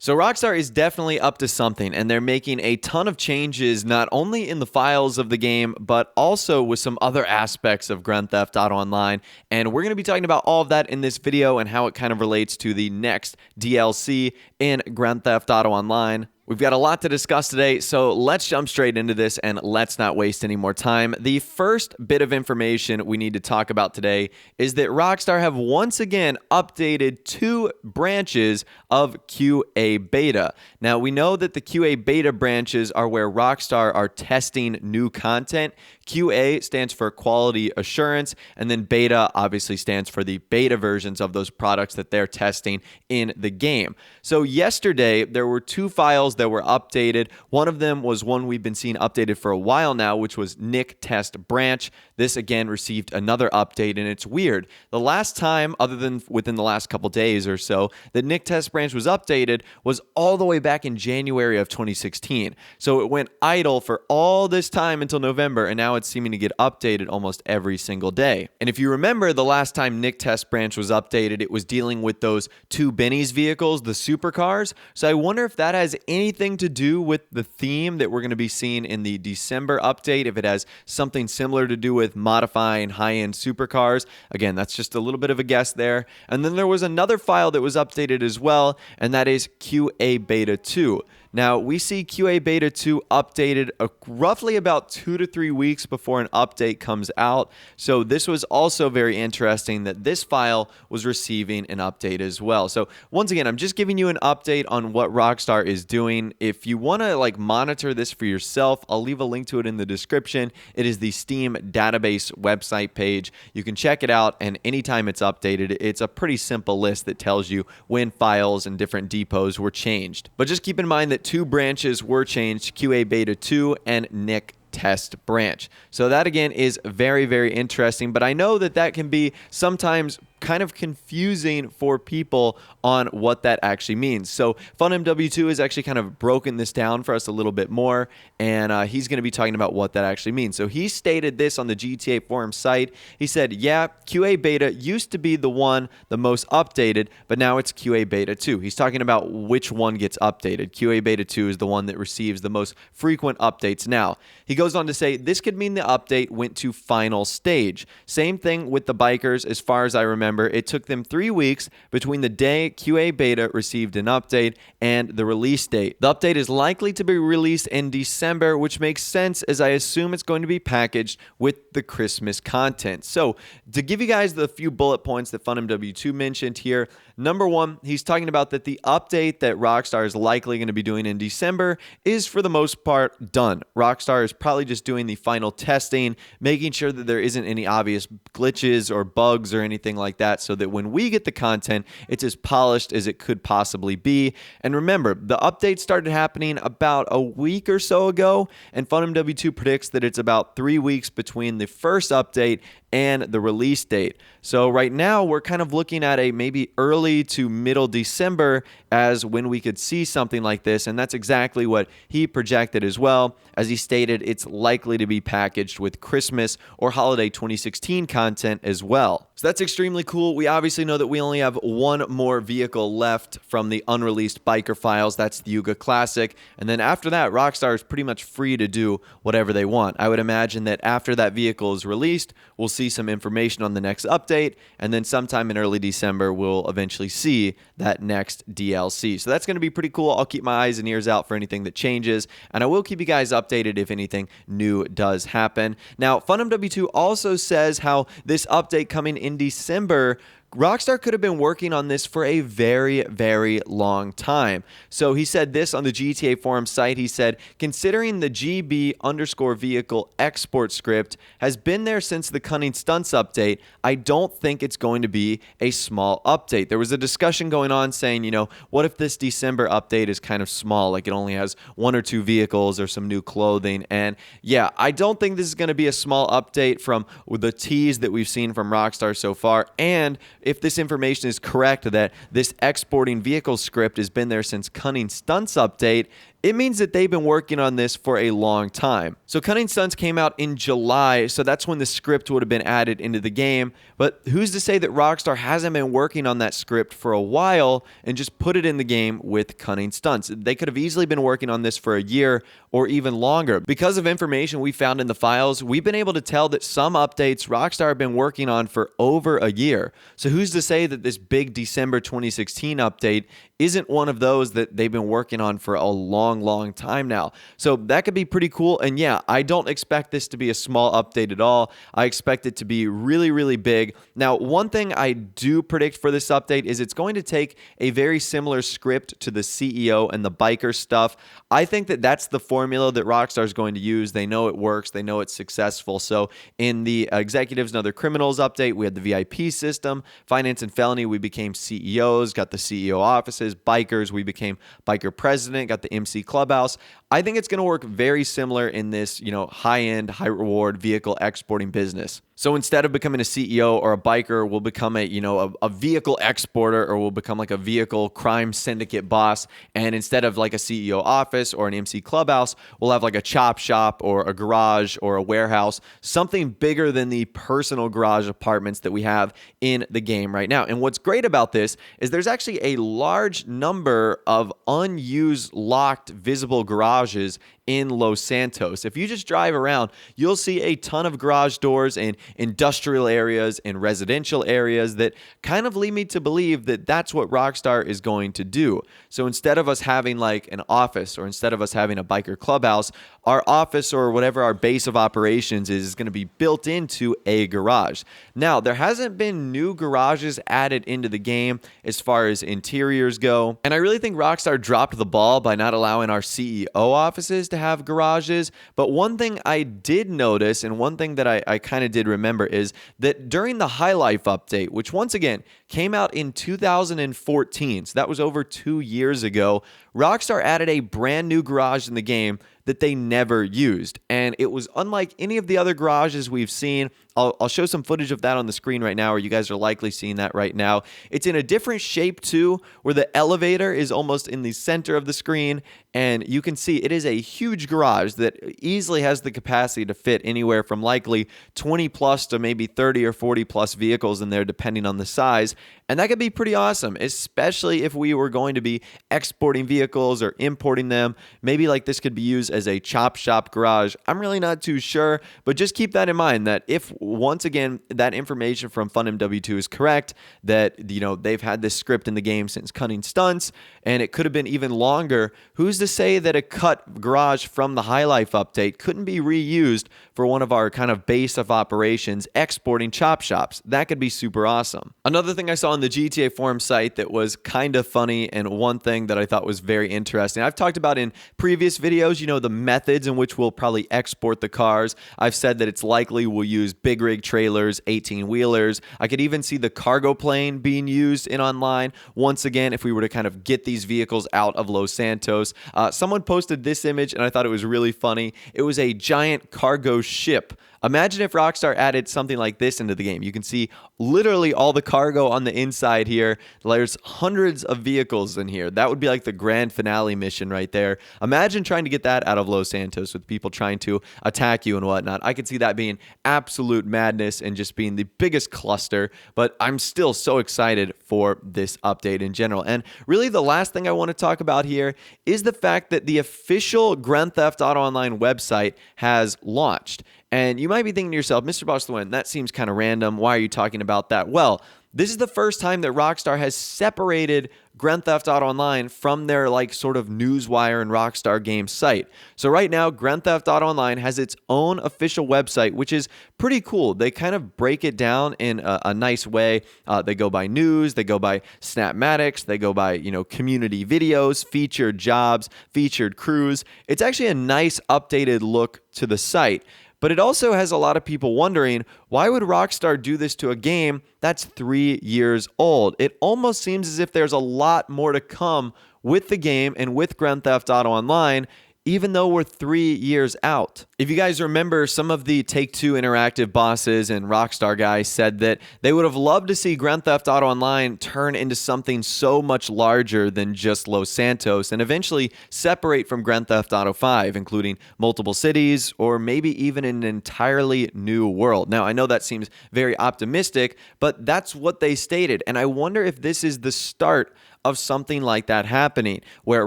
So Rockstar is definitely up to something, and they're making a ton of changes not only in the files of the game, but also with some other aspects of Grand Theft Auto Online. And we're going to be talking about all of that in this video and how it kind of relates to the next DLC in Grand Theft Auto Online. We've got a lot to discuss today, so let's jump straight into this and let's not waste any more time. The first bit of information we need to talk about today is that Rockstar have once again updated 2 branches of QA Beta. Now, we know that the QA Beta branches are where Rockstar are testing new content. QA stands for quality assurance, and then beta obviously stands for the beta versions of those products that they're testing in the game. So yesterday, there were 2 files that were updated. One of them was one we've been seeing updated for a while now, which was Nick Test Branch. This again received another update, and it's weird. The last time, other than within the last couple days or so, that Nick Test Branch was updated was all the way back in January of 2016. So it went idle for all this time until November, and now it's seeming to get updated almost every single day. And if you remember, the last time Nick Test Branch was updated, it was dealing with those 2 Benny's vehicles, the supercars. So I wonder if that has anything to do with the theme that we're going to be seeing in the December update, if it has something similar to do with modifying high-end supercars. Again, that's just a little bit of a guess there. And then there was another file that was updated as well, and that is QA Beta 2. Now, we see QA Beta 2 updated roughly about 2 to 3 weeks before an update comes out. So this was also very interesting that this file was receiving an update as well. So once again, I'm just giving you an update on what Rockstar is doing. If you want to monitor this for yourself, I'll leave a link to it in the description. It is the Steam database website page. You can check it out, and anytime it's updated, it's a pretty simple list that tells you when files and different depots were changed. But just keep in mind that 2 branches were changed, QA Beta 2 and Nick Test Branch. So that again is very, very interesting, but I know that can be sometimes kind of confusing for people on what that actually means. So FunMW2 has actually kind of broken this down for us a little bit more, and he's going to be talking about what that actually means. So he stated this on the GTA forum site. He said, yeah, QA Beta used to be the most updated, but now it's QA Beta 2. He's talking about which one gets updated. QA Beta 2 is the one that receives the most frequent updates now. He goes on to say, this could mean the update went to final stage. Same thing with the bikers, as far as I remember. It took them 3 weeks between the day QA Beta received an update and the release date. The update is likely to be released in December, which makes sense as I assume it's going to be packaged with the Christmas content. So to give you guys the few bullet points that FunMW2 mentioned here, number 1, he's talking about that the update that Rockstar is likely going to be doing in December is for the most part done. Rockstar is probably just doing the final testing, making sure that there isn't any obvious glitches or bugs or anything like that, so that when we get the content, it's as polished as it could possibly be. And remember, the update started happening about a week or so ago, and FunMW2 predicts that it's about 3 weeks between the first update and the release date. So right now we're kind of looking at a maybe early to middle December as when we could see something like this, and that's exactly what he projected as well. As he stated, it's likely to be packaged with Christmas or holiday 2016 content as well. So that's extremely cool. We obviously know that we only have one more vehicle left from the unreleased biker files. That's the Yuga Classic. And then after that, Rockstar is pretty much free to do whatever they want. I would imagine that after that vehicle is released, we'll see some information on the next update, and then sometime in early December, we'll eventually see that next DLC. So that's going to be pretty cool. I'll keep my eyes and ears out for anything that changes, and I will keep you guys updated if anything new does happen. Now, FunMW2 also says how this update coming in December, Rockstar could have been working on this for a very, very long time. So he said this on the GTA forum site. He said, considering the GB_vehicle export script has been there since the Cunning Stunts update, I don't think it's going to be a small update. There was a discussion going on saying, what if this December update is kind of small, like it only has 1 or 2 vehicles or some new clothing? And yeah, I don't think this is going to be a small update from the tease that we've seen from Rockstar so far. And if this information is correct, that this exporting vehicles script has been there since Cunning Stunts update, it means that they've been working on this for a long time. So Cunning Stunts came out in July, so that's when the script would have been added into the game. But who's to say that Rockstar hasn't been working on that script for a while and just put it in the game with Cunning Stunts? They could have easily been working on this for a year or even longer. Because of information we found in the files, we've been able to tell that some updates Rockstar have been working on for over a year. So who's to say that this big December 2016 update isn't one of those that they've been working on for a long time now? So that could be pretty cool. And yeah, I don't expect this to be a small update at all. I expect it to be really big. Now, one thing I do predict for this update is it's going to take a very similar script to the CEO and the biker stuff. I think that that's the formula that Rockstar is going to use. They know it works. They know it's successful. So in the Executives and Other Criminals update, we had the VIP system. Finance and Felony, we became CEOs, got the CEO offices. Bikers, we became biker president, got the MC clubhouse. I think it's going to work very similar in this, high-end, high-reward vehicle exporting business. So instead of becoming a CEO or a biker, we'll become a vehicle exporter, or we'll become like a vehicle crime syndicate boss. And instead of like a CEO office or an MC clubhouse, we'll have like a chop shop or a garage or a warehouse, something bigger than the personal garage apartments that we have in the game right now. And what's great about this is there's actually a large number of unused, locked, visible garages in Los Santos. If you just drive around, you'll see a ton of garage doors in industrial areas and residential areas that kind of lead me to believe that that's what Rockstar is going to do. So instead of us having like an office, or instead of us having a biker clubhouse, our office or whatever our base of operations is going to be built into a garage. Now, there hasn't been new garages added into the game as far as interiors go, and I really think Rockstar dropped the ball by not allowing our CEO offices to have garages. But one thing I did notice, and one thing that I kind of did remember, is that during the High Life update, which once again came out in 2014, so that was over 2 years ago, Rockstar added a brand new garage in the game that they never used. And it was unlike any of the other garages we've seen. I'll show some footage of that on the screen right now, or you guys are likely seeing that right now. It's in a different shape too, where the elevator is almost in the center of the screen, and you can see it is a huge garage that easily has the capacity to fit anywhere from likely 20 plus to maybe 30 or 40 plus vehicles in there, depending on the size. And that could be pretty awesome, especially if we were going to be exporting vehicles or importing them. Maybe like this could be used as a chop shop garage. I'm really not too sure, but just keep that in mind, that if once again that information from FunMW2 is correct, that they've had this script in the game since Cunning Stunts, and it could have been even longer, who's to say that a cut garage from the High Life update couldn't be reused for one of our kind of base of operations exporting chop shops? That could be super awesome. Another thing I saw on the GTA forum site that was kind of funny, and one thing that I thought was very interesting, I've talked about in previous videos, the methods in which we'll probably export the cars. I've said that it's likely we'll use big rig trailers, 18-wheelers. I could even see the cargo plane being used in online once again if we were to kind of get these vehicles out of Los Santos. Someone posted this image and I thought it was really funny. It was a giant cargo ship. Imagine if Rockstar added something like this into the game. You can see literally all the cargo on the inside here. There's hundreds of vehicles in here. That would be like the grand finale mission right there. Imagine trying to get that out of Los Santos with people trying to attack you and whatnot. I could see that being absolute madness and just being the biggest cluster, but I'm still so excited for this update in general. And really the last thing I want to talk about here is the fact that the official Grand Theft Auto Online website has launched. And you might be thinking to yourself, Mr. Boss the Win, that seems kind of random. Why are you talking about that? Well, this is the first time that Rockstar has separated Grand Theft Auto Online from their sort of Newswire and Rockstar Games site. So right now, Grand Theft Auto Online has its own official website, which is pretty cool. They kind of break it down in a nice way. They go by news, they go by Snapmatics, they go by, community videos, featured jobs, featured crews. It's actually a nice updated look to the site. But it also has a lot of people wondering, why would Rockstar do this to a game that's 3 years old? It almost seems as if there's a lot more to come with the game and with Grand Theft Auto Online, even though we're 3 years out. If you guys remember, some of the Take-Two Interactive bosses and Rockstar guys said that they would have loved to see Grand Theft Auto Online turn into something so much larger than just Los Santos and eventually separate from Grand Theft Auto 5, including multiple cities or maybe even an entirely new world. Now, I know that seems very optimistic, but that's what they stated, and I wonder if this is the start of something like that happening, where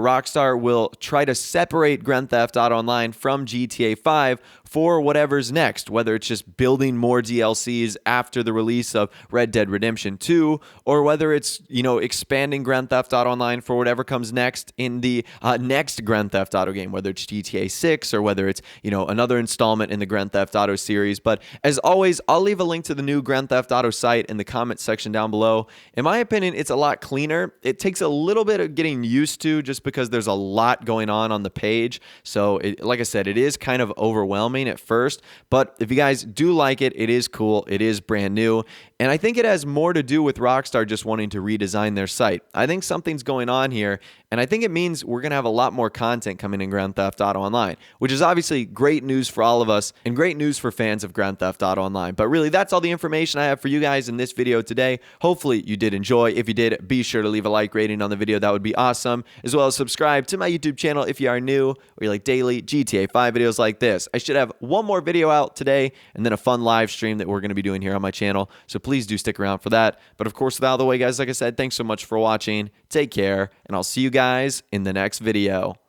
Rockstar will try to separate Grand Theft Auto Online from GTA 5 for whatever's next, whether it's just building more DLCs after the release of Red Dead Redemption 2, or whether it's, expanding Grand Theft Auto Online for whatever comes next in the next Grand Theft Auto game, whether it's GTA 6 or whether it's, another installment in the Grand Theft Auto series. But as always, I'll leave a link to the new Grand Theft Auto site in the comments section down below. In my opinion, it's a lot cleaner. It takes a little bit of getting used to just because there's a lot going on the page. So like I said, it is kind of overwhelming at first, but if you guys do like it, it is cool. It is brand new. And I think it has more to do with Rockstar just wanting to redesign their site. I think something's going on here, and I think it means we're going to have a lot more content coming in Grand Theft Auto Online, which is obviously great news for all of us and great news for fans of Grand Theft Auto Online. But really, that's all the information I have for you guys in this video today. Hopefully you did enjoy. If you did, be sure to leave a like rating on the video. That would be awesome. As well as subscribe to my YouTube channel if you are new or you like daily GTA 5 videos like this. I should have one more video out today and then a fun live stream that we're going to be doing here on my channel. So please do stick around for that. But of course, without the way, guys, like I said, thanks so much for watching. Take care, and I'll see you guys in the next video.